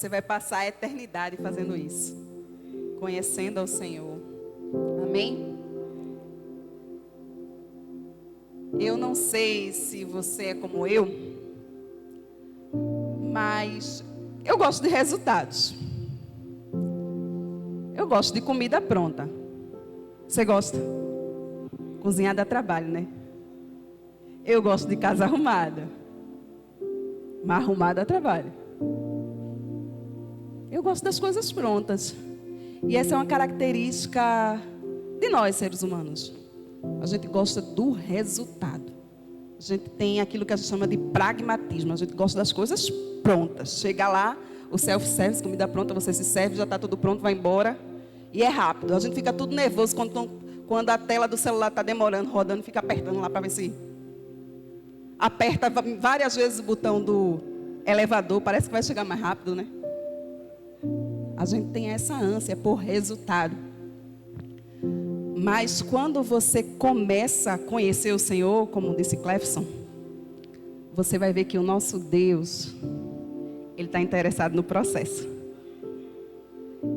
Você vai passar a eternidade fazendo isso, conhecendo ao Senhor. Amém? Eu não sei se você é como eu, mas eu gosto de resultados. Eu gosto de comida pronta. Você gosta? Cozinhar dá trabalho, né? Eu gosto de casa arrumada. Mas arrumada dá trabalho. Eu gosto das coisas prontas. E essa é uma característica de nós, seres humanos. A gente gosta do resultado. A gente tem aquilo que a gente chama de pragmatismo. A gente gosta das coisas prontas. Chega lá, o self-service, comida pronta, você se serve, já está tudo pronto, vai embora. E é rápido. A gente fica tudo nervoso quando a tela do celular está demorando, rodando, fica apertando lá para ver se... Aperta várias vezes o botão do elevador, parece que vai chegar mais rápido, né? A gente tem essa ânsia por resultado. Mas quando você começa a conhecer o Senhor, como disse Clefson, você vai ver que o nosso Deus, Ele está interessado no processo.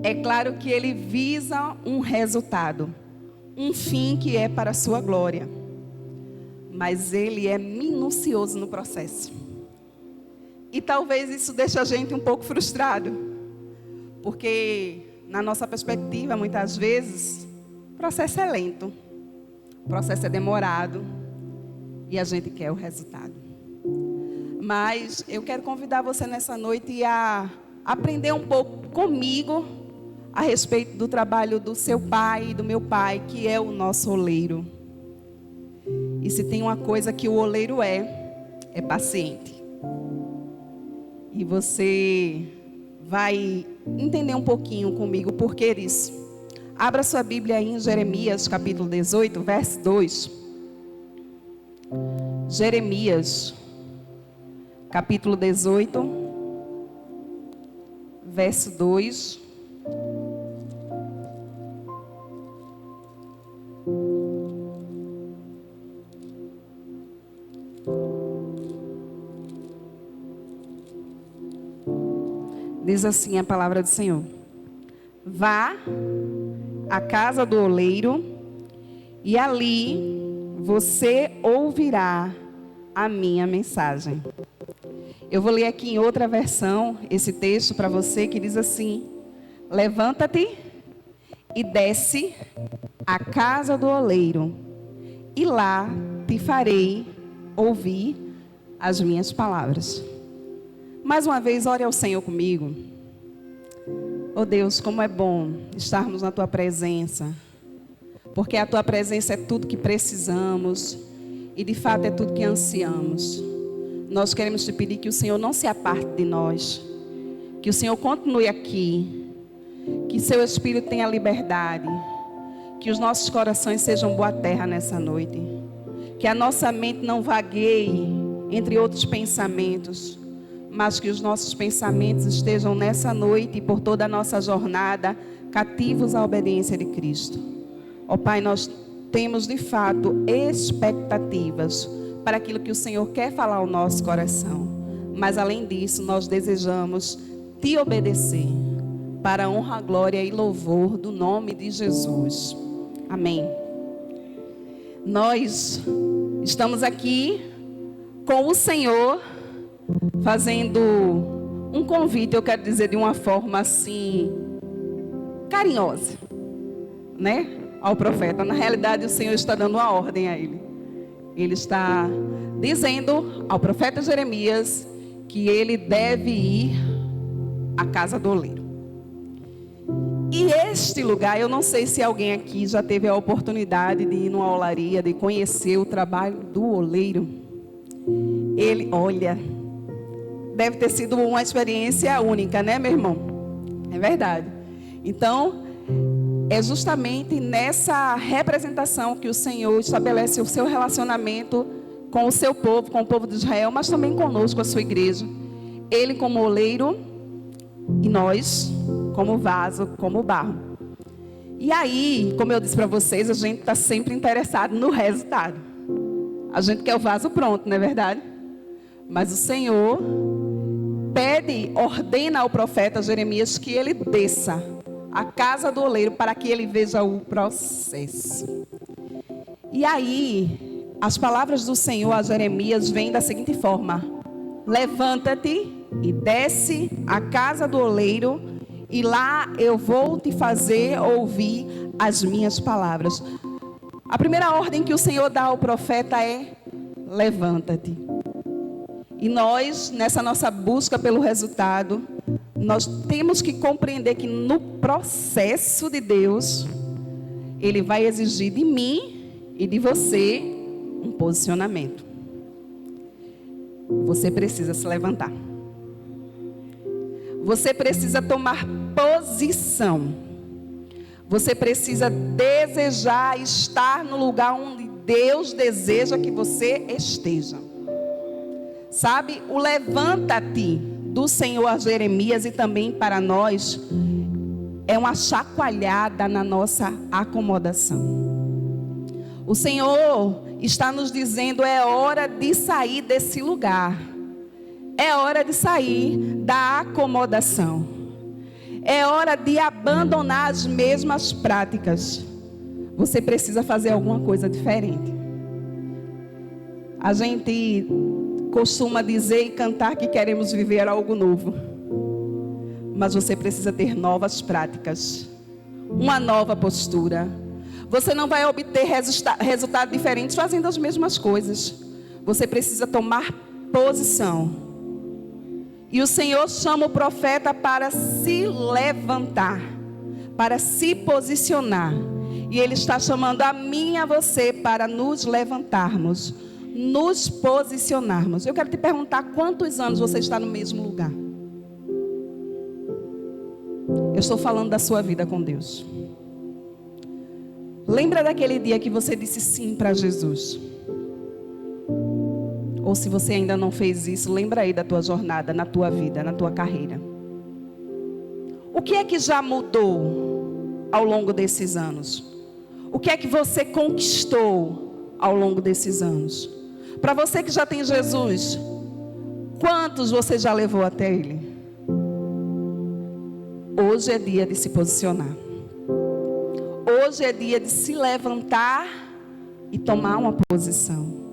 É claro que Ele visa um resultado, um fim que é para a sua glória. Mas Ele é minucioso no processo. E talvez isso deixe a gente um pouco frustrado. Porque, na nossa perspectiva, muitas vezes, o processo é lento. O processo é demorado. E a gente quer o resultado. Mas eu quero convidar você nessa noite a aprender um pouco comigo a respeito do trabalho do seu pai e do meu pai, que é o nosso oleiro. E se tem uma coisa que o oleiro é paciente. E você vai entender um pouquinho comigo por que disso. Abra sua Bíblia aí em Jeremias, capítulo 18, verso 2. Jeremias, capítulo 18, verso 2. Diz assim a palavra do Senhor: vá à casa do oleiro e ali você ouvirá a minha mensagem. Eu vou ler aqui em outra versão esse texto para você, que diz assim: levanta-te e desce à casa do oleiro e lá te farei ouvir as minhas palavras. Mais uma vez, ore ao Senhor comigo. Oh Deus, como é bom estarmos na Tua presença. Porque a Tua presença é tudo que precisamos. E de fato é tudo que ansiamos. Nós queremos te pedir que o Senhor não se aparte de nós. Que o Senhor continue aqui. Que Seu Espírito tenha liberdade. Que os nossos corações sejam boa terra nessa noite. Que a nossa mente não vagueie entre outros pensamentos, mas que os nossos pensamentos estejam nessa noite e por toda a nossa jornada cativos à obediência de Cristo. Ó Pai, nós temos de fato expectativas para aquilo que o Senhor quer falar ao nosso coração. Mas além disso, nós desejamos te obedecer para a honra, glória e louvor do nome de Jesus. Amém. Nós estamos aqui com o Senhor fazendo um convite, eu quero dizer de uma forma assim, carinhosa, né? Ao profeta. Na realidade, o Senhor está dando uma ordem a ele. Ele está dizendo ao profeta Jeremias que ele deve ir à casa do oleiro. E este lugar, eu não sei se alguém aqui já teve a oportunidade de ir numa olaria, de conhecer o trabalho do oleiro. Ele, olha, deve ter sido uma experiência única, né, meu irmão? É verdade. Então, é justamente nessa representação que o Senhor estabelece o seu relacionamento com o seu povo, com o povo de Israel, mas também conosco, a sua igreja. Ele como oleiro e nós como vaso, como barro. E aí, como eu disse para vocês, a gente está sempre interessado no resultado. A gente quer o vaso pronto, não é verdade? Mas o Senhor, ordena ao profeta Jeremias que ele desça à casa do oleiro para que ele veja o processo. E aí, as palavras do Senhor a Jeremias vêm da seguinte forma: levanta-te e desce à casa do oleiro, e lá eu vou te fazer ouvir as minhas palavras. A primeira ordem que o Senhor dá ao profeta é: levanta-te. E nós, nessa nossa busca pelo resultado, nós temos que compreender que no processo de Deus, Ele vai exigir de mim e de você um posicionamento. Você precisa se levantar. Você precisa tomar posição. Você precisa desejar estar no lugar onde Deus deseja que você esteja. Sabe, o levanta-te do Senhor a Jeremias e também para nós é uma chacoalhada na nossa acomodação. O Senhor está nos dizendo: é hora de sair desse lugar. É hora de sair da acomodação. É hora de abandonar as mesmas práticas. Você precisa fazer alguma coisa diferente. A gente costuma dizer e cantar que queremos viver algo novo. Mas você precisa ter novas práticas. Uma nova postura. Você não vai obter resultados diferentes fazendo as mesmas coisas. Você precisa tomar posição. E o Senhor chama o profeta para se levantar, para se posicionar. E Ele está chamando a mim e a você para nos levantarmos, nos posicionarmos. Eu quero te perguntar: quantos anos você está no mesmo lugar? Eu estou falando da sua vida com Deus. Lembra daquele dia que você disse sim para Jesus? Ou se você ainda não fez isso, lembra aí da tua jornada, na tua vida, na tua carreira. O que é que já mudou ao longo desses anos? O que é que você conquistou ao longo desses anos? Para você que já tem Jesus, quantos você já levou até Ele? Hoje é dia de se posicionar. Hoje é dia de se levantar e tomar uma posição.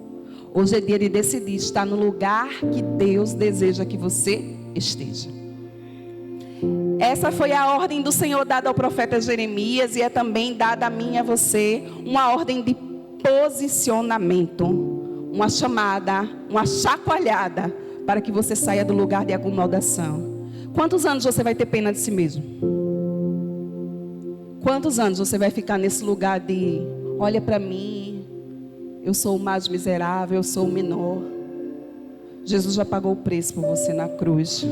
Hoje é dia de decidir estar no lugar que Deus deseja que você esteja. Essa foi a ordem do Senhor dada ao profeta Jeremias e é também dada a mim e a você, uma ordem de posicionamento, uma chamada, uma chacoalhada para que você saia do lugar de acomodação. Quantos anos você vai ter pena de si mesmo? Quantos anos você vai ficar nesse lugar de: olha para mim, eu sou o mais miserável, eu sou o menor. Jesus já pagou o preço por você na cruz.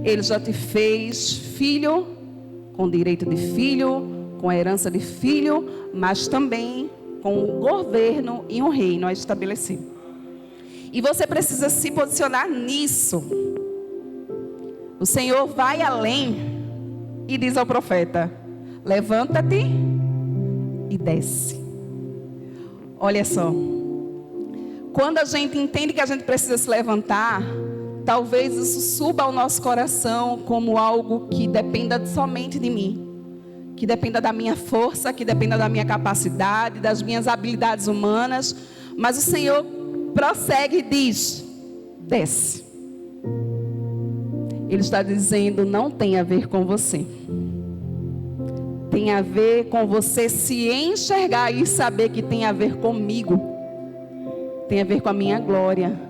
Ele já te fez filho, com direito de filho, com a herança de filho, mas também com o governo e um reino a estabelecer. E você precisa se posicionar nisso. O Senhor vai além e diz ao profeta: levanta-te e desce. Olha só, quando a gente entende que a gente precisa se levantar, talvez isso suba ao nosso coração como algo que dependa somente de mim, que dependa da minha força, que dependa da minha capacidade, das minhas habilidades humanas. Mas o Senhor prossegue e diz: desce. Ele está dizendo: não tem a ver com você. Tem a ver com você se enxergar e saber que tem a ver comigo. Tem a ver com a minha glória.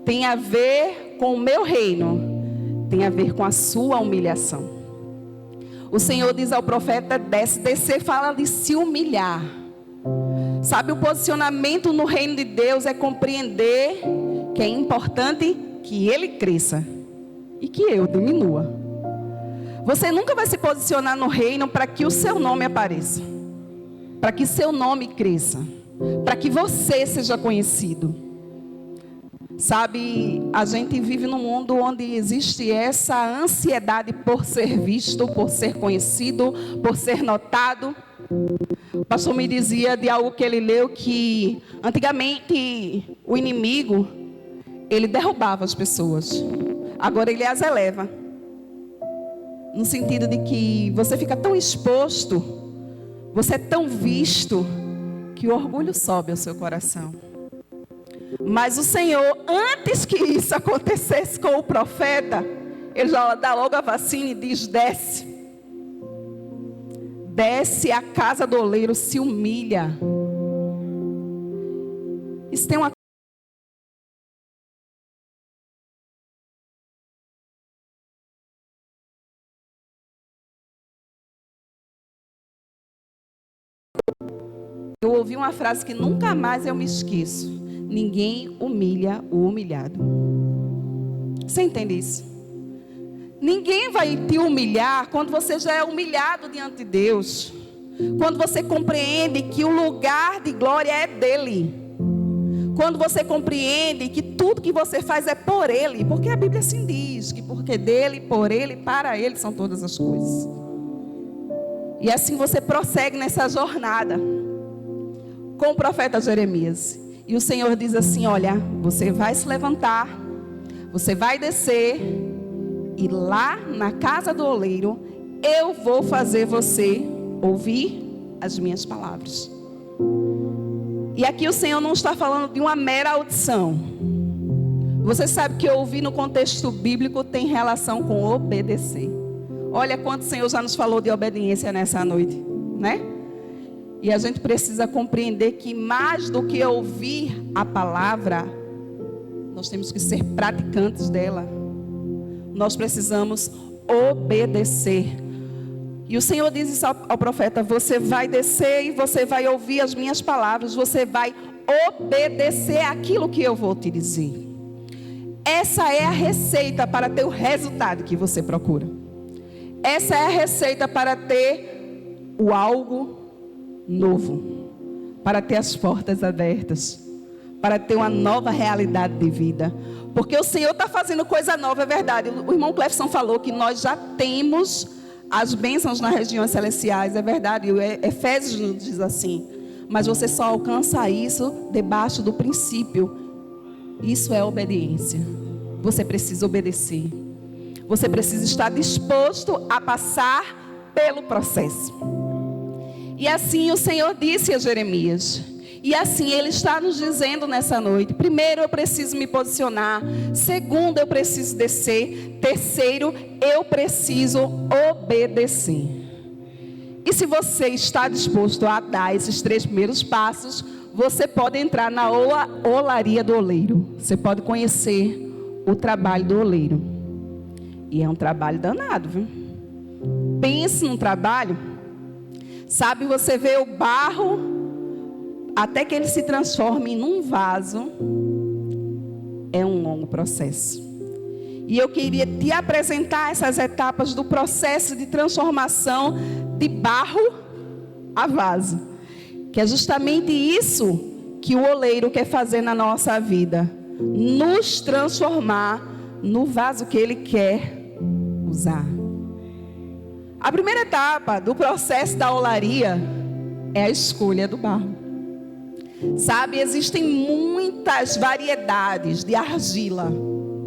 Tem a ver com o meu reino. Tem a ver com a sua humilhação. O Senhor diz ao profeta: desce. Descer fala de se humilhar. Sabe, o posicionamento no reino de Deus é compreender que é importante que Ele cresça e que eu diminua. Você nunca vai se posicionar no reino para que o seu nome apareça, para que seu nome cresça, para que você seja conhecido. Sabe, a gente vive num mundo onde existe essa ansiedade por ser visto, por ser conhecido, por ser notado. O pastor me dizia de algo que ele leu, que antigamente o inimigo, ele derrubava as pessoas. Agora ele as eleva. No sentido de que você fica tão exposto, você é tão visto, que o orgulho sobe ao seu coração. Mas o Senhor, antes que isso acontecesse com o profeta, Ele já dá logo a vacina e diz: desce. Desce à casa do oleiro, se humilha. Isso tem uma Eu ouvi uma frase que nunca mais eu me esqueço: ninguém humilha o humilhado. Você entende isso? Ninguém vai te humilhar quando você já é humilhado diante de Deus. Quando você compreende que o lugar de glória é dele. Quando você compreende que tudo que você faz é por ele. Porque a Bíblia assim diz, que porque dele, por ele, para ele são todas as coisas. E assim você prossegue nessa jornada com o profeta Jeremias. E o Senhor diz assim: olha, você vai se levantar, você vai descer, e lá na casa do oleiro, eu vou fazer você ouvir as minhas palavras. E aqui o Senhor não está falando de uma mera audição. Você sabe que ouvir no contexto bíblico tem relação com obedecer. Olha quanto o Senhor já nos falou de obediência nessa noite, né? E a gente precisa compreender que mais do que ouvir a palavra, nós temos que ser praticantes dela. Nós precisamos obedecer. E o Senhor diz isso ao profeta: você vai descer e você vai ouvir as minhas palavras. Você vai obedecer aquilo que eu vou te dizer. Essa é a receita para ter o resultado que você procura. Essa é a receita para ter o algo novo, para ter as portas abertas, para ter uma nova realidade de vida. Porque o Senhor está fazendo coisa nova, é verdade. O irmão Clefson falou que nós já temos as bênçãos nas regiões celestiais, é verdade. Efésios nos diz assim. Mas você só alcança isso debaixo do princípio. Isso é obediência. Você precisa obedecer. Você precisa estar disposto a passar pelo processo. E assim o Senhor disse a Jeremias. E assim Ele está nos dizendo nessa noite: primeiro, eu preciso me posicionar. Segundo, eu preciso descer. Terceiro, eu preciso obedecer. E se você está disposto a dar esses 3 primeiros passos, você pode entrar na olaria do oleiro. Você pode conhecer o trabalho do oleiro. E é um trabalho danado, viu? Pense num trabalho. Sabe, você vê o barro até que ele se transforme num vaso. É um longo processo. E eu queria te apresentar essas etapas do processo de transformação de barro a vaso. Que é justamente isso que o oleiro quer fazer na nossa vida. Nos transformar no vaso que ele quer usar. A primeira etapa do processo da olaria é a escolha do barro. Sabe, existem muitas variedades de argila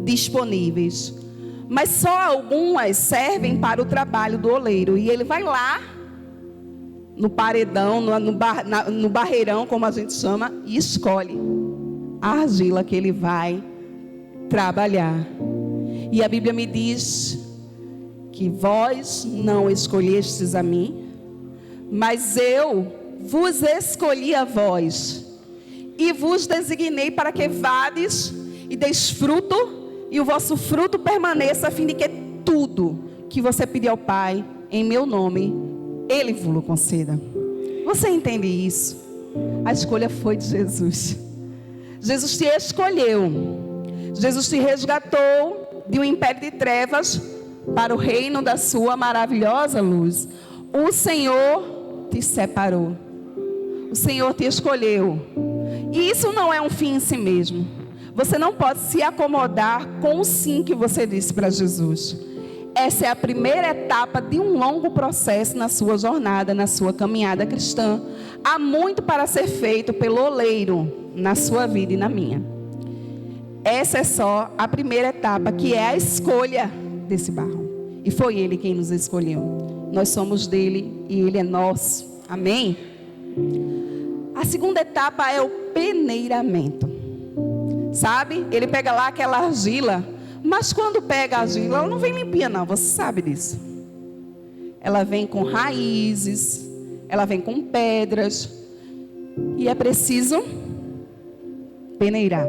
disponíveis, mas só algumas servem para o trabalho do oleiro. E ele vai lá no paredão, no barreirão, como a gente chama, e escolhe a argila que ele vai trabalhar. E a Bíblia me diz que vós não escolhestes a mim, mas eu vos escolhi a vós, e vos designei para que vades e deis fruto, e o vosso fruto permaneça, a fim de que tudo que você pedir ao Pai, em meu nome, Ele vos conceda. Você entende isso? A escolha foi de Jesus. Jesus te escolheu. Jesus te resgatou de um império de trevas para o reino da sua maravilhosa luz. O Senhor te separou. O Senhor te escolheu. E isso não é um fim em si mesmo. Você não pode se acomodar com o sim que você disse para Jesus. Essa é a primeira etapa de um longo processo na sua jornada, na sua caminhada cristã. Há muito para ser feito pelo oleiro na sua vida e na minha. essa é só a primeira etapa, que é a escolha desse barro. E foi Ele quem nos escolheu. Nós somos dele e Ele é nosso. Amém? A segunda etapa é o peneiramento. Sabe? Ele pega lá aquela argila, mas quando pega a argila, ela não vem limpinha não, você sabe disso. Ela vem com raízes, ela vem com pedras, e é preciso peneirar.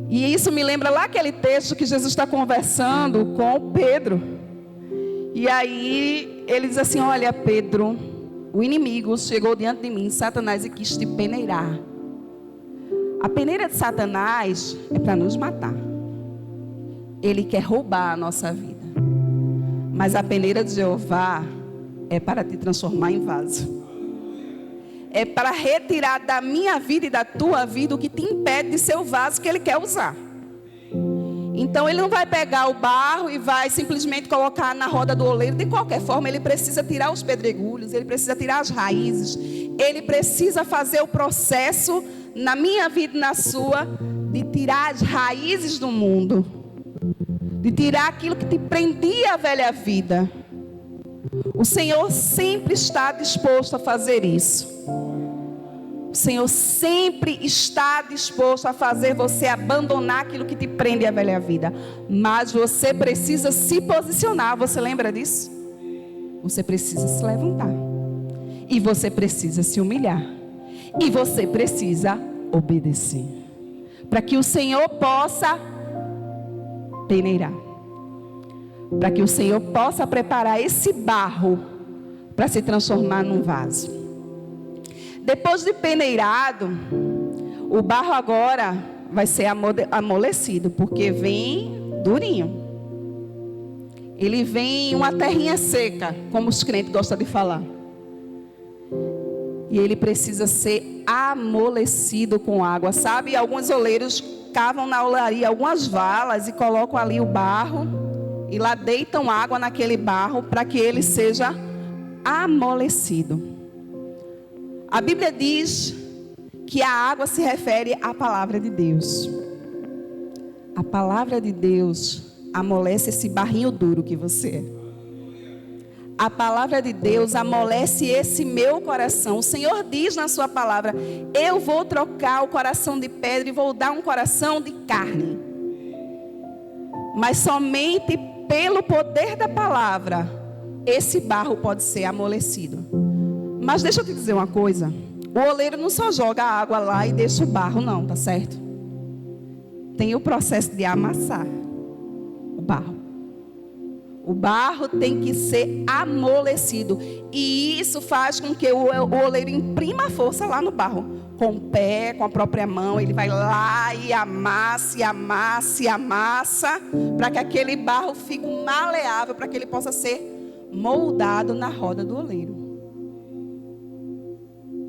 E isso me lembra lá aquele texto que Jesus está conversando com Pedro. E aí ele diz assim: olha, Pedro, o inimigo chegou diante de mim, Satanás, e quis te peneirar. A peneira de Satanás é para nos matar. Ele quer roubar a nossa vida. Mas a peneira de Jeová é para te transformar em vaso. É para retirar da minha vida e da tua vida o que te impede de ser o vaso que Ele quer usar. Então Ele não vai pegar o barro e vai simplesmente colocar na roda do oleiro. De qualquer forma, Ele precisa tirar os pedregulhos, Ele precisa tirar as raízes, Ele precisa fazer o processo na minha vida e na sua, de tirar as raízes do mundo, de tirar aquilo que te prendia à velha vida. O Senhor sempre está disposto a fazer isso. O Senhor sempre está disposto a fazer você abandonar aquilo que te prende à velha vida. Mas você precisa se posicionar. Você lembra disso? Você precisa se levantar. E você precisa se humilhar. E você precisa obedecer. Para que o Senhor possa peneirar. Para que o Senhor possa preparar esse barro para se transformar num vaso. Depois de peneirado, o barro agora vai ser amolecido, porque vem durinho. Ele vem uma terrinha seca, como os crentes gostam de falar. E ele precisa ser amolecido com água. Sabe, alguns oleiros cavam na olaria algumas valas e colocam ali o barro. E lá deitam água naquele barro para que ele seja amolecido. A Bíblia diz que a água se refere à palavra de Deus. A palavra de Deus amolece esse barrinho duro que você é. A palavra de Deus amolece esse meu coração. O Senhor diz na sua palavra: eu vou trocar o coração de pedra e vou dar um coração de carne. Mas somente pelo poder da palavra, esse barro pode ser amolecido. Mas deixa eu te dizer uma coisa. O oleiro não só joga a água lá e deixa o barro, não, tá certo? Tem o processo de amassar o barro. O barro tem que ser amolecido. E isso faz com que o oleiro imprima força lá no barro. Com o pé, com a própria mão, ele vai lá e amassa, e amassa, e amassa, para que aquele barro fique maleável, para que ele possa ser moldado na roda do oleiro.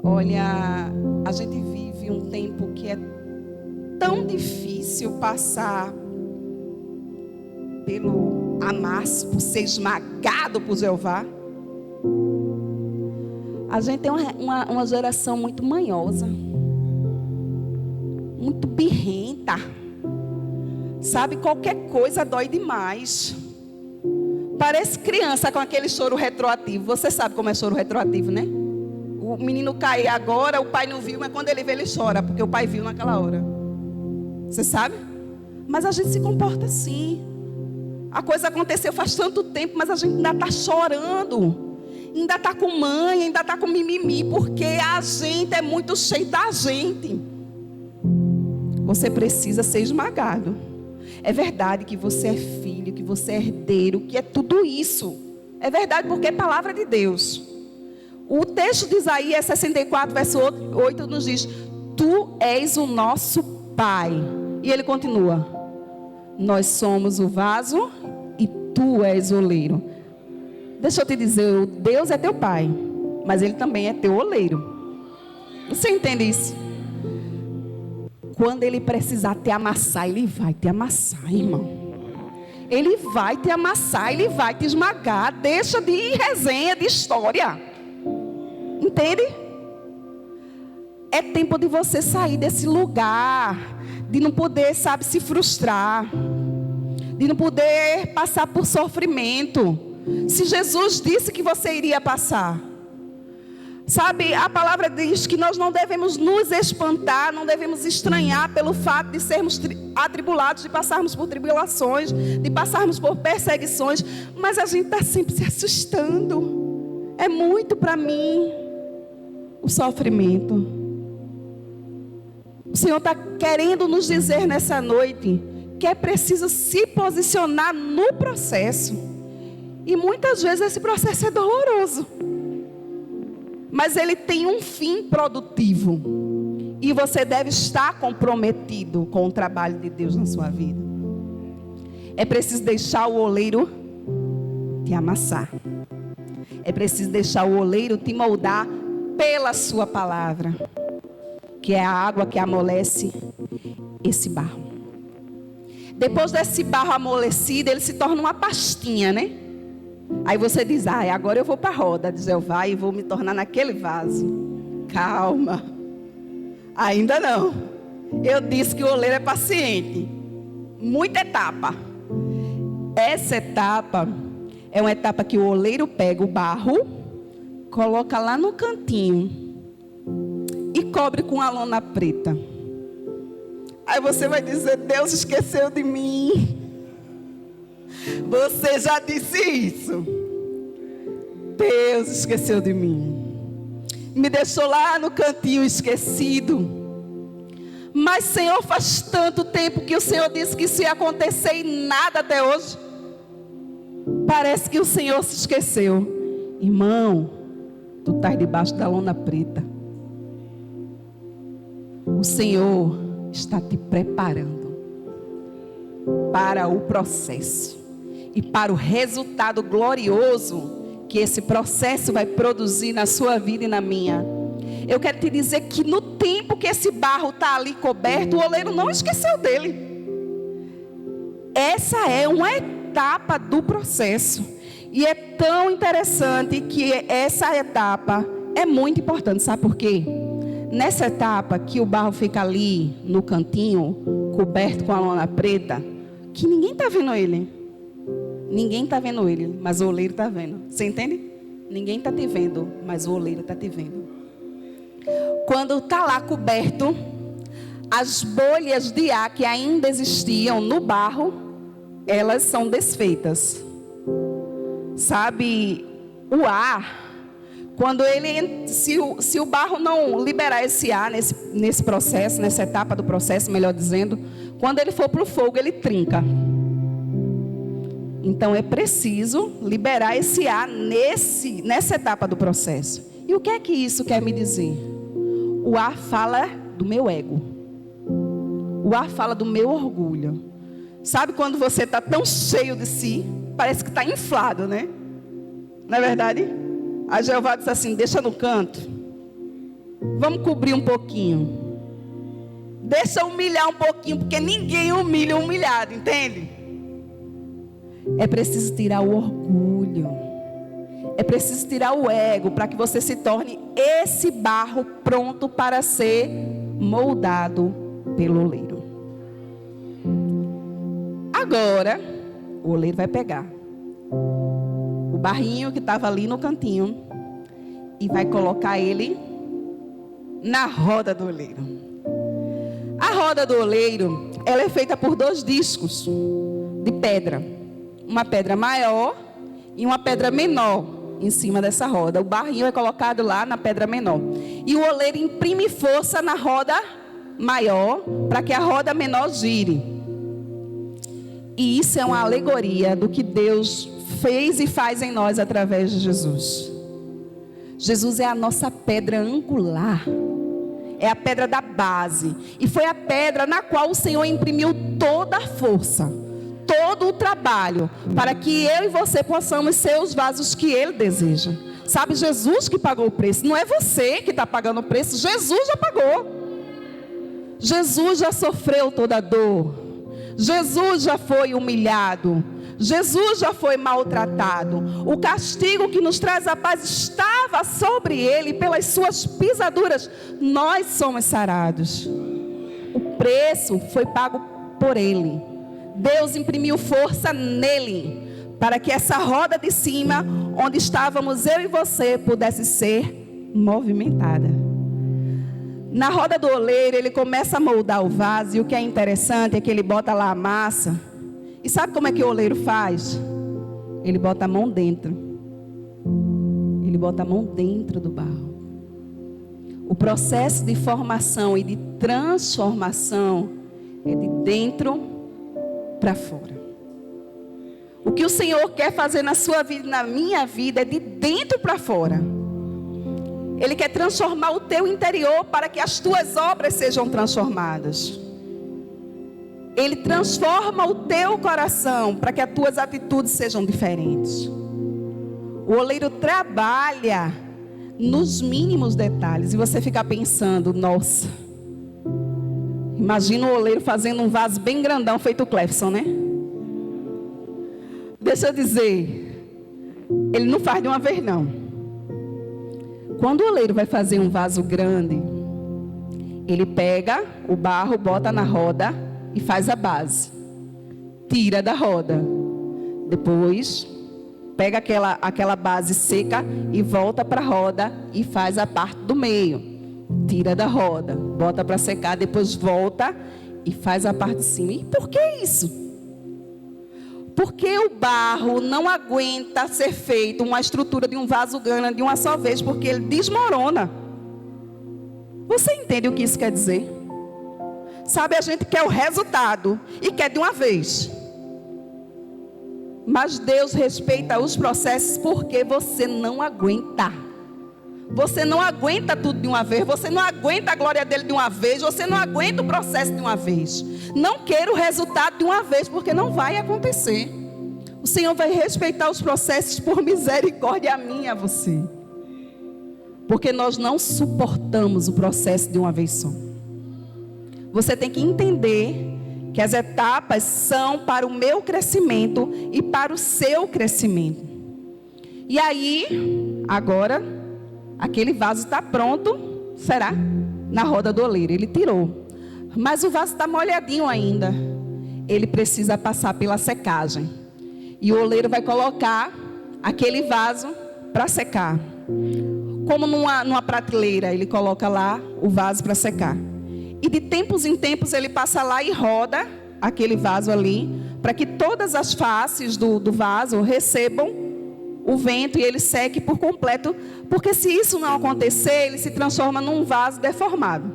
Olha, a gente vive um tempo que é tão difícil passar pelo amasso, por ser esmagado por Jeová. A gente tem uma geração muito manhosa, muito birrenta. Sabe, qualquer coisa dói demais. Parece criança com aquele choro retroativo. Você sabe como é choro retroativo, né? O menino cai agora, o pai não viu, mas quando ele vê, ele chora, porque o pai viu naquela hora. Você sabe? Mas a gente se comporta assim. A coisa aconteceu faz tanto tempo, mas a gente ainda está chorando. Ainda está com mãe, ainda está com mimimi, porque a gente é muito cheio da gente. Você precisa ser esmagado. É verdade que você é filho, que você é herdeiro, que é tudo isso. É verdade porque é palavra de Deus. O texto de Isaías 64, verso 8 nos diz: tu és o nosso Pai. E ele continua: nós somos o vaso e tu és o oleiro. Deixa eu te dizer, Deus é teu Pai, mas Ele também é teu oleiro. Você entende isso? Quando Ele precisar te amassar, Ele vai te amassar, irmão. Ele vai te amassar, Ele vai te esmagar. Deixa de resenha, de história. Entende? É tempo de você sair desse lugar de não poder, sabe, se frustrar, de não poder passar por sofrimento. Se Jesus disse que você iria passar, sabe, a palavra diz que nós não devemos nos espantar, não devemos estranhar pelo fato de sermos atribulados, de passarmos por tribulações, de passarmos por perseguições, mas a gente está sempre se assustando. É muito para mim o sofrimento. O Senhor está querendo nos dizer nessa noite que é preciso se posicionar no processo. E muitas vezes esse processo é doloroso, mas ele tem um fim produtivo. E você deve estar comprometido com o trabalho de Deus na sua vida. É preciso deixar o oleiro te amassar. É preciso deixar o oleiro te moldar pela sua palavra, que é a água que amolece esse barro. Depois desse barro amolecido, ele se torna uma pastinha, né? Aí você diz, agora eu vou para a roda de Jeová e vou me tornar naquele vaso. Calma, ainda não. Eu disse que o oleiro é paciente. Muita etapa. Essa etapa é uma etapa que o oleiro pega o barro, coloca lá no cantinho e cobre com a lona preta. Aí você vai dizer, Deus esqueceu de mim. Você já disse isso. Deus esqueceu de mim. Me deixou lá no cantinho esquecido. Mas, Senhor, faz tanto tempo que o Senhor disse que isso ia acontecer e nada até hoje. Parece que o Senhor se esqueceu. Irmão, tu estás debaixo da lona preta. O Senhor está te preparando para o processo e para o resultado glorioso que esse processo vai produzir na sua vida e na minha. Eu quero te dizer que no tempo que esse barro está ali coberto, o oleiro não esqueceu dele. Essa é uma etapa do processo. E é tão interessante que essa etapa é muito importante. Sabe por quê? Nessa etapa que o barro fica ali no cantinho, coberto com a lona preta, que ninguém está vendo ele. Ninguém está vendo ele, mas o oleiro está vendo. Você entende? Ninguém está te vendo, mas o oleiro está te vendo. Quando está lá coberto, as bolhas de ar que ainda existiam no barro, elas são desfeitas. Sabe, o ar, quando ele, se o barro não liberar esse ar nesse processo, nessa etapa do processo, melhor dizendo, quando ele for para o fogo, ele trinca. Então é preciso liberar esse ar nessa etapa do processo. E o que é que isso quer me dizer? O ar fala do meu ego. O ar fala do meu orgulho. Sabe quando você está tão cheio de si, parece que está inflado, né? Não é verdade? A Jeová disse assim, deixa no canto. Vamos cobrir um pouquinho. Deixa humilhar um pouquinho, porque ninguém humilha o humilhado, entende? É preciso tirar o orgulho. É preciso tirar o ego para que você se torne esse barro pronto para ser moldado pelo oleiro. Agora, o oleiro vai pegar o barrinho que estava ali no cantinho e vai colocar ele na roda do oleiro. A roda do oleiro, ela é feita por 2 discos de pedra. Uma pedra maior e uma pedra menor em cima dessa roda. O barrinho é colocado lá na pedra menor. E o oleiro imprime força na roda maior para que a roda menor gire. E isso é uma alegoria do que Deus fez e faz em nós através de Jesus. Jesus é a nossa pedra angular. É a pedra da base. E foi a pedra na qual o Senhor imprimiu toda a força, todo o trabalho, para que eu e você possamos ser os vasos que Ele deseja. Sabe, Jesus que pagou o preço. Não é você que está pagando o preço. Jesus já pagou. Jesus já sofreu toda a dor. Jesus já foi humilhado. Jesus já foi maltratado. O castigo que nos traz a paz estava sobre ele. Pelas suas pisaduras nós somos sarados. O preço foi pago por ele. Deus imprimiu força nele, para que essa roda de cima, onde estávamos eu e você, pudesse ser movimentada. Na roda do oleiro, ele começa a moldar o vaso. E o que é interessante é que ele bota lá a massa. E sabe como é que o oleiro faz? Ele bota a mão dentro. Ele bota a mão dentro do barro. O processo de formação e de transformação é de dentro para fora. O que o Senhor quer fazer na sua vida e na minha vida é de dentro para fora. Ele quer transformar o teu interior para que as tuas obras sejam transformadas. Ele transforma o teu coração para que as tuas atitudes sejam diferentes. O oleiro trabalha nos mínimos detalhes. E você fica pensando, nossa, imagina o oleiro fazendo um vaso bem grandão, feito o Clefson, né? Deixa eu dizer, ele não faz de uma vez não. Quando o oleiro vai fazer um vaso grande, ele pega o barro, bota na roda e faz a base. Tira da roda. Depois, pega aquela base seca e volta para a roda e faz a parte do meio. Tira da roda, bota para secar, depois volta e faz a parte de cima. E por que isso? Porque o barro não aguenta ser feito uma estrutura de um vaso grande de uma só vez, porque ele desmorona. Você entende o que isso quer dizer? Sabe, a gente quer o resultado e quer de uma vez. Mas Deus respeita os processos porque você não aguenta. Você não aguenta tudo de uma vez. Você não aguenta a glória dele de uma vez. Você não aguenta o processo de uma vez. Não queira o resultado de uma vez, porque não vai acontecer. O Senhor vai respeitar os processos por misericórdia a mim e a você. Porque nós não suportamos o processo de uma vez só. Você tem que entender que as etapas são para o meu crescimento e para o seu crescimento. E aí, agora, aquele vaso está pronto, será? Na roda do oleiro, ele tirou. Mas o vaso está molhadinho ainda. Ele precisa passar pela secagem. E o oleiro vai colocar aquele vaso para secar. Como numa prateleira, ele coloca lá o vaso para secar. E de tempos em tempos ele passa lá e roda aquele vaso ali, para que todas as faces do vaso recebam o vento e ele seque por completo. Porque se isso não acontecer, ele se transforma num vaso deformado.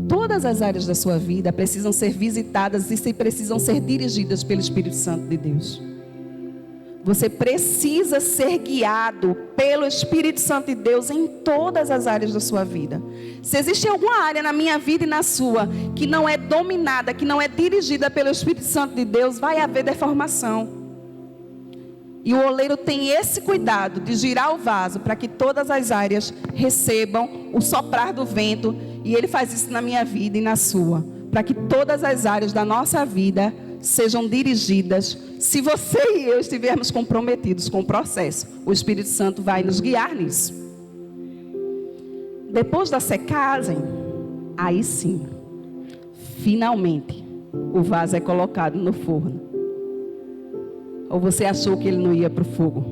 Todas as áreas da sua vida precisam ser visitadas e precisam ser dirigidas pelo Espírito Santo de Deus. Você precisa ser guiado pelo Espírito Santo de Deus em todas as áreas da sua vida. Se existe alguma área na minha vida e na sua que não é dominada, que não é dirigida pelo Espírito Santo de Deus, vai haver deformação. E o oleiro tem esse cuidado de girar o vaso para que todas as áreas recebam o soprar do vento. E ele faz isso na minha vida e na sua, para que todas as áreas da nossa vida sejam dirigidas. Se você e eu estivermos comprometidos com o processo, o Espírito Santo vai nos guiar nisso. Depois da secagem, aí sim, finalmente, o vaso é colocado no forno. Ou você achou que ele não ia para o fogo?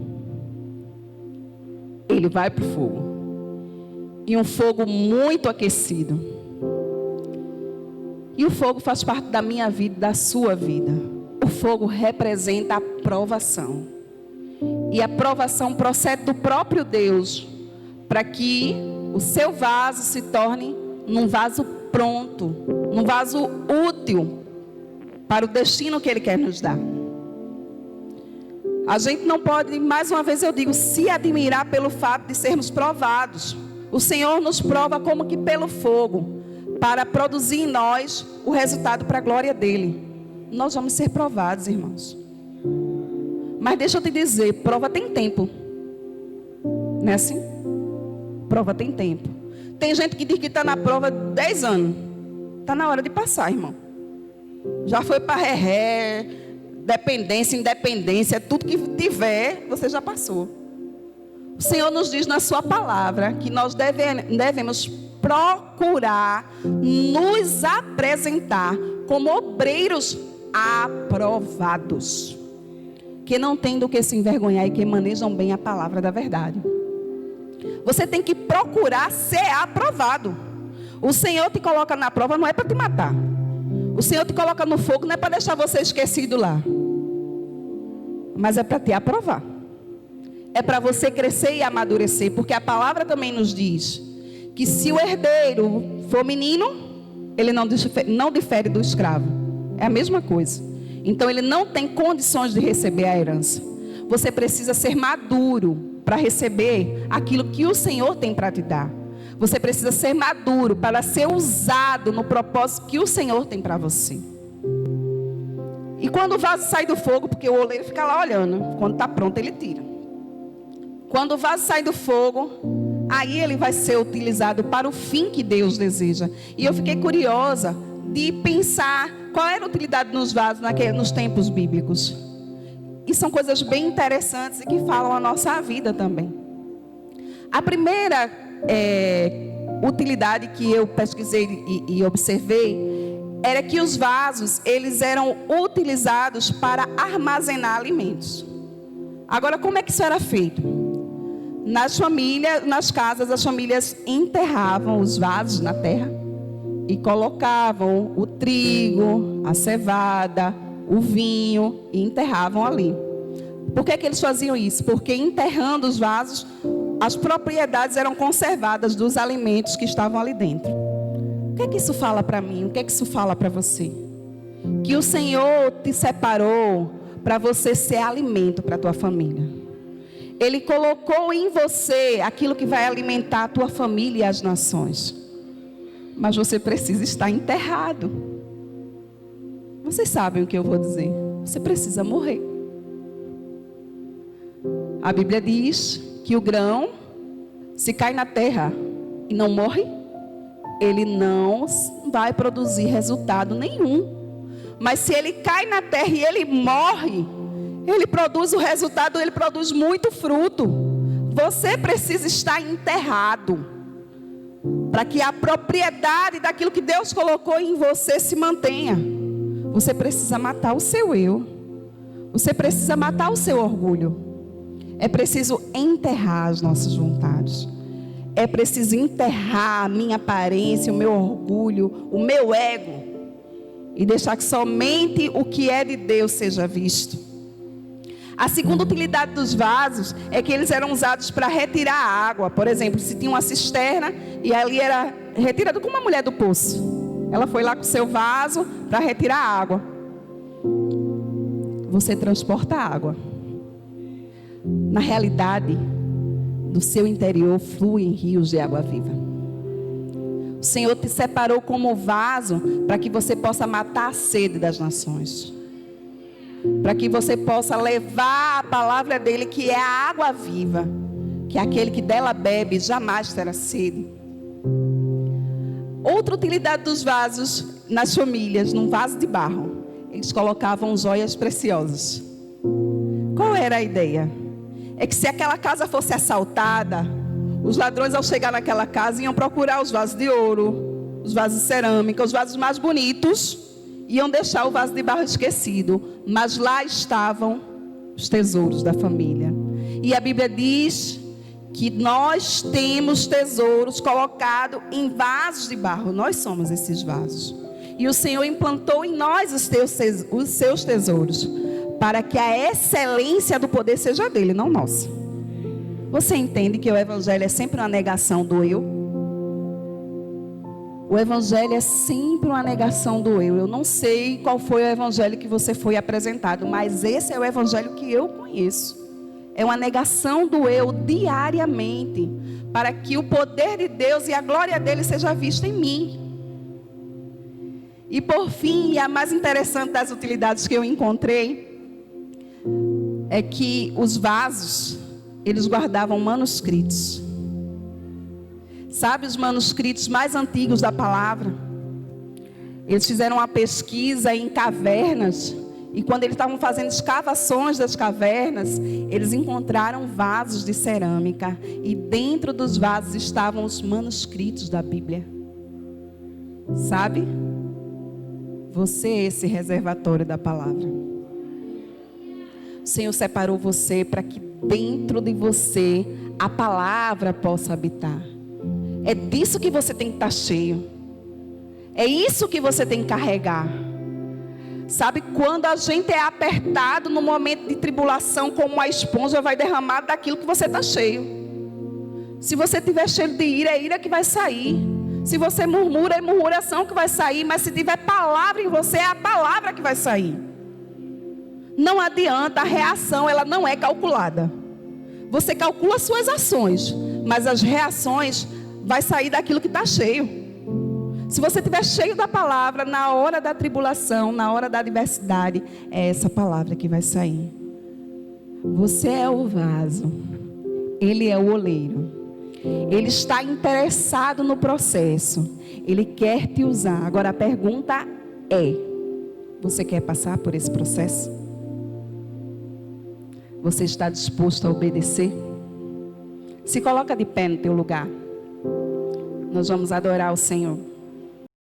Ele vai para o fogo. E um fogo muito aquecido. E o fogo faz parte da minha vida e da sua vida. O fogo representa a provação. E a provação procede do próprio Deus, para que o seu vaso se torne num vaso pronto, num vaso útil para o destino que Ele quer nos dar. A gente não pode, mais uma vez eu digo, se admirar pelo fato de sermos provados. O Senhor nos prova como que pelo fogo, para produzir em nós o resultado para a glória dEle. Nós vamos ser provados, irmãos. Mas deixa eu te dizer, prova tem tempo. Não é assim? Prova tem tempo. Tem gente que diz que está na prova 10 anos. Está na hora de passar, irmão. Já foi para ré, dependência, independência, tudo que tiver, você já passou. O Senhor nos diz na sua palavra que nós devemos procurar nos apresentar como obreiros aprovados, que não tem do que se envergonhar e que manejam bem a palavra da verdade. Você tem que procurar ser aprovado. O Senhor te coloca na prova não é para te matar. O Senhor te coloca no fogo não é para deixar você esquecido lá, mas é para te aprovar. É para você crescer e amadurecer, porque a palavra também nos diz que se o herdeiro for menino, ele não difere do escravo. É a mesma coisa. Então ele não tem condições de receber a herança. Você precisa ser maduro para receber aquilo que o Senhor tem para te dar. Você precisa ser maduro para ser usado no propósito que o Senhor tem para você. E quando o vaso sai do fogo, porque o oleiro fica lá olhando, quando está pronto ele tira. Quando o vaso sai do fogo, aí ele vai ser utilizado para o fim que Deus deseja. E eu fiquei curiosa de pensar qual era a utilidade nos vasos nos tempos bíblicos. E são coisas bem interessantes e que falam a nossa vida também. A primeira utilidade que eu pesquisei e observei era que os vasos, eles eram utilizados para armazenar alimentos. Agora, como é que isso era feito? Nas casas, as famílias enterravam os vasos na terra e colocavam o trigo, a cevada, o vinho e enterravam ali. Por que eles faziam isso? Porque enterrando os vasos, as propriedades eram conservadas dos alimentos que estavam ali dentro. O que é que isso fala para mim? O que é que isso fala para você? Que o Senhor te separou para você ser alimento para a tua família. Ele colocou em você aquilo que vai alimentar a tua família e as nações. Mas você precisa estar enterrado. Vocês sabem o que eu vou dizer. Você precisa morrer. A Bíblia diz que o grão, se cai na terra e não morre, ele não vai produzir resultado nenhum. Mas se ele cai na terra e ele morre, ele produz o resultado, ele produz muito fruto. Você precisa estar enterrado para que a propriedade daquilo que Deus colocou em você se mantenha. Você precisa matar o seu eu. Você precisa matar o seu orgulho. É preciso enterrar as nossas vontades. É preciso enterrar a minha aparência, o meu orgulho, o meu ego. E deixar que somente o que é de Deus seja visto. A segunda utilidade dos vasos é que eles eram usados para retirar a água. Por exemplo, se tinha uma cisterna e ali era retirado como uma mulher do poço. Ela foi lá com o seu vaso para retirar a água. Você transporta a água. Na realidade, do seu interior fluem rios de água viva. O Senhor te separou como vaso para que você possa matar a sede das nações. Para que você possa levar a palavra dele, que é a água viva, que aquele que dela bebe jamais terá sede. Outra utilidade dos vasos nas famílias, num vaso de barro, eles colocavam joias preciosas. Qual era a ideia? É que se aquela casa fosse assaltada, os ladrões ao chegar naquela casa iam procurar os vasos de ouro, os vasos de cerâmica, os vasos mais bonitos, iam deixar o vaso de barro esquecido, mas lá estavam os tesouros da família. E a Bíblia diz que nós temos tesouros colocados em vasos de barro. Nós somos esses vasos. E o Senhor implantou em nós os seus tesouros, para que a excelência do poder seja dele, não nossa. Você entende que o Evangelho é sempre uma negação do eu? O Evangelho é sempre uma negação do eu. Eu não sei qual foi o Evangelho que você foi apresentado, mas esse é o Evangelho que eu conheço. É uma negação do eu diariamente, para que o poder de Deus e a glória dele seja vista em mim. E por fim, e a mais interessante das utilidades que eu encontrei, é que os vasos, eles guardavam manuscritos. Sabe os manuscritos mais antigos da palavra? Eles fizeram uma pesquisa em cavernas E quando eles estavam fazendo escavações das cavernas, eles encontraram vasos de cerâmica. E dentro dos vasos estavam os manuscritos da Bíblia. Sabe? Você é esse reservatório da palavra. O Senhor separou você para que dentro de você a palavra possa habitar. É disso que você tem que estar cheio. É isso que você tem que carregar. Sabe, quando a gente é apertado no momento de tribulação, como uma esponja vai derramar daquilo que você está cheio. Se você estiver cheio de ira, é ira que vai sair. Se você murmura, é murmuração que vai sair. Mas se tiver palavra em você, é a palavra que vai sair. Não adianta, a reação ela não é calculada. Você calcula suas ações, mas as reações vai sair daquilo que está cheio. Se você estiver cheio da palavra, na hora da tribulação, na hora da adversidade, é essa palavra que vai sair. Você é o vaso, ele é o oleiro. Ele está interessado no processo. Ele quer te usar. Agora a pergunta é: você quer passar por esse processo? Você está disposto a obedecer? Se coloca de pé no teu lugar. Nós vamos adorar o Senhor.